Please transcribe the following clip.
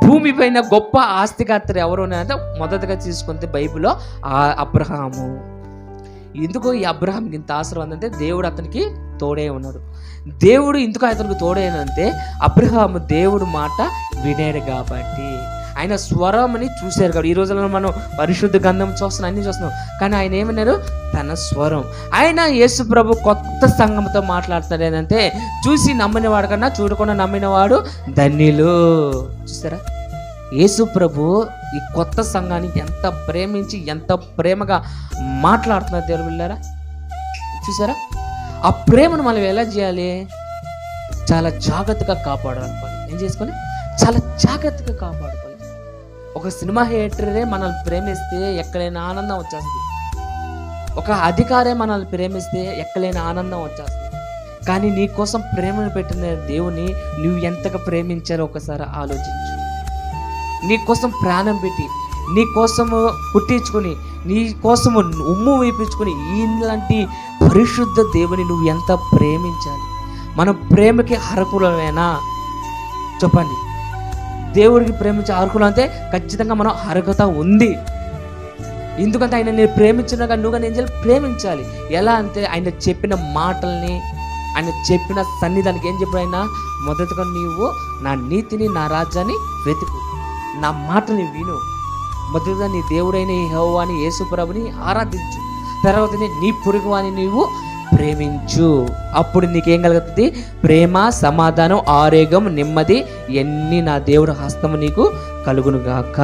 భూమి పైన గొప్ప ఆస్తికర్త ఎవరు అంటే మొదటగా తీసుకుంటే బైబిల్లో అబ్రహాము. ఎందుకు ఈ అబ్రహాంకి ఇంత ఆశీర్వాదం అంటే దేవుడు అతనికి తోడే ఉన్నాడు. దేవుడు ఎందుకు అతనికి తోడైనంటే అబ్రహాము దేవుడు మాట వినేడు కాబట్టి, ఆయన స్వరం అని చూశారు కాబట్టి. ఈ రోజుల్లో మనం పరిశుద్ధ గంధం చూస్తున్నాం, అన్ని చూస్తున్నాం, కానీ ఆయన ఏమన్నారు? తన స్వరం. ఆయన యేసు ప్రభు కొత్త సంఘంతో మాట్లాడుతున్నాడు. ఏంటంటే చూసి నమ్మినవాడు కన్నా చూడకుండా నమ్మినవాడు ధన్యులు. చూసారా, యేసు ప్రభు ఈ కొత్త సంఘాన్ని ఎంత ప్రేమించి ఎంత ప్రేమగా మాట్లాడుతున్నారు దేవుడు వెళ్ళారా. చూసారా, ఆ ప్రేమను మనం ఎలా చేయాలి? చాలా జాగ్రత్తగా కాపాడాలనుకోవాలి. ఏం చేసుకోవాలి? చాలా జాగ్రత్తగా కాపాడుకోవాలి. ఒక సినిమా థియేటరే మనల్ని ప్రేమిస్తే ఎక్కడైనా ఆనందం వచ్చేస్తుంది. ఒక అధికారే మనల్ని ప్రేమిస్తే ఎక్కడైనా ఆనందం వచ్చేస్తుంది. కానీ నీ కోసం ప్రేమను పెట్టిన దేవుని నువ్వు ఎంతగా ప్రేమించారో ఒకసారి ఆలోచించు. నీ కోసం ప్రాణం పెట్టి, నీ కోసము పుట్టించుకొని, నీ కోసము ఉమ్ము వేయించుకొని ఇలాంటి పరిశుద్ధ దేవుని నువ్వు ఎంత ప్రేమించాలి. మన ప్రేమకి అర్హులమేనా చెప్పండి? దేవుడికి ప్రేమించే అర్హులు అంటే ఖచ్చితంగా మనం అర్హత ఉంది. ఎందుకంటే ఆయన నేను ప్రేమించినాక నువ్వు నేను చేయాలి? ప్రేమించాలి. ఎలా అంటే ఆయన చెప్పిన మాటల్ని, ఆయన చెప్పిన సన్నిధానికి ఏం చెప్పాడు? ఆయన మొదటగా నీవు నా నీతిని నా రాజ్యాన్ని వెతుకు, నా మాటని విను, మొదటగా నీ దేవుడైన యెహోవాని యేసు ప్రభుని ఆరాధించు, తర్వాత నీ పొరుగువాని నీవు ప్రేమించు. అప్పుడు నీకేం కలుగుతుంది? ప్రేమ, సమాధానం, ఆరోగ్యం, నెమ్మది ఎన్ని నా దేవుడు హస్తము నీకు కలుగును గాక.